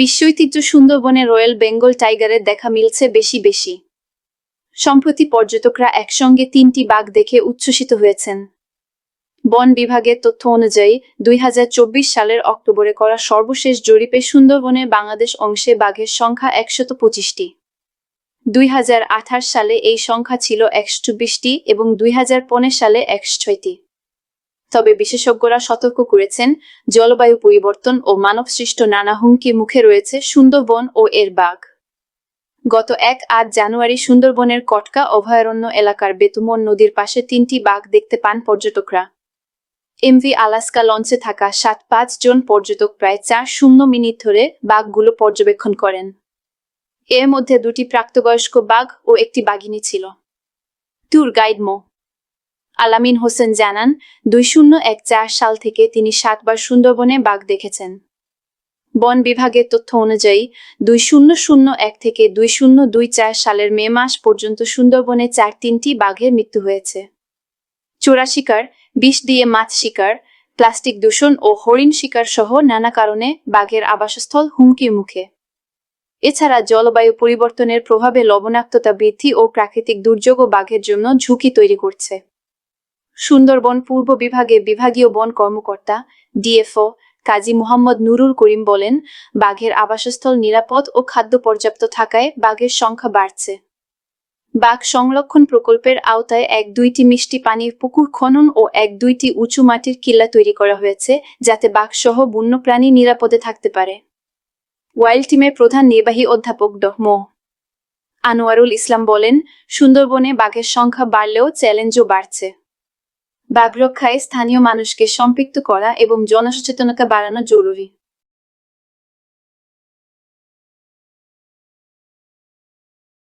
বিশ্ব ঐতিহ্য সুন্দরবনে রয়্যাল বেঙ্গল টাইগারের দেখা মিলছে বেশি বেশি। সম্প্রতি পর্যটকরা একসঙ্গে 3টি বাঘ দেখে উচ্ছ্বসিত হয়েছেন। বন বিভাগের তথ্য অনুযায়ী 2024 সালের অক্টোবরে করা সর্বশেষ জরিপে সুন্দরবনের বাংলাদেশ অংশে বাঘের সংখ্যা 125টি। 2028 সালে এই সংখ্যা ছিল 124টি এবং 2015 সালে 106টি। তবে বিশেষজ্ঞরা সতর্ক করেছেন, জলবায়ু পরিবর্তন ও মানবসৃষ্ট নানা হুমকির মুখে রয়েছে সুন্দরবন ও এর বাঘ। গত 8 জানুয়ারি সুন্দরবনের কটকা অভয়ারণ্য এলাকার বেতুমন নদীর পাশে 3টি বাঘ দেখতে পান পর্যটকরা। এমভি আলাস্কা লঞ্চে থাকা 5 জন পর্যটক প্রায় 40 মিনিট ধরে বাঘগুলো পর্যবেক্ষণ করেন। এর মধ্যে 2টি প্রাপ্তবয়স্ক বাঘ ও একটি বাঘিনী ছিল। ট্যুর গাইড মো. আলামিন হোসেন জানান, 2014 সাল থেকে তিনি 7 বার সুন্দরবনে বাঘ দেখেছেন। বন বিভাগের তথ্য অনুযায়ী 2001 থেকে 2024 সালের মে মাস পর্যন্ত সুন্দরবনে 3টি বাঘের মৃত্যু হয়েছে। চোরা শিকার, বিষ দিয়ে মাছ শিকার, প্লাস্টিক দূষণ ও হরিণ শিকার সহ নানা কারণে বাঘের আবাসস্থল হুমকির মুখে। এছাড়া জলবায়ু পরিবর্তনের প্রভাবে লবণাক্ততা বৃদ্ধি ও প্রাকৃতিক দুর্যোগও বাঘের জন্য ঝুঁকি তৈরি করছে। সুন্দরবন পূর্ব বিভাগের বিভাগীয় বন কর্মকর্তা ডিএফও কাজী মোহাম্মদ নুরুল করিম বলেন, বাঘের আবাসস্থল নিরাপদ ও খাদ্য পর্যাপ্ত থাকায় বাঘের সংখ্যা বাড়ছে। বাঘ সংরক্ষণ প্রকল্পের আওতায় 1-2টি মিষ্টি পানির পুকুর খনন ও 1-2টি উঁচু মাটির কিল্লা তৈরি করা হয়েছে, যাতে বাঘসহ বন্যপ্রাণী নিরাপদে থাকতে পারে। ওয়াইল্ড টিমের প্রধান নির্বাহী অধ্যাপক মো. আনোয়ারুল ইসলাম বলেন, সুন্দরবনে বাঘের সংখ্যা বাড়লেও চ্যালেঞ্জও বাড়ছে। বাঘ রক্ষায় স্থানীয় মানুষকে সম্পৃক্ত করা এবং জনসচেতনতা বাড়ানো জরুরি।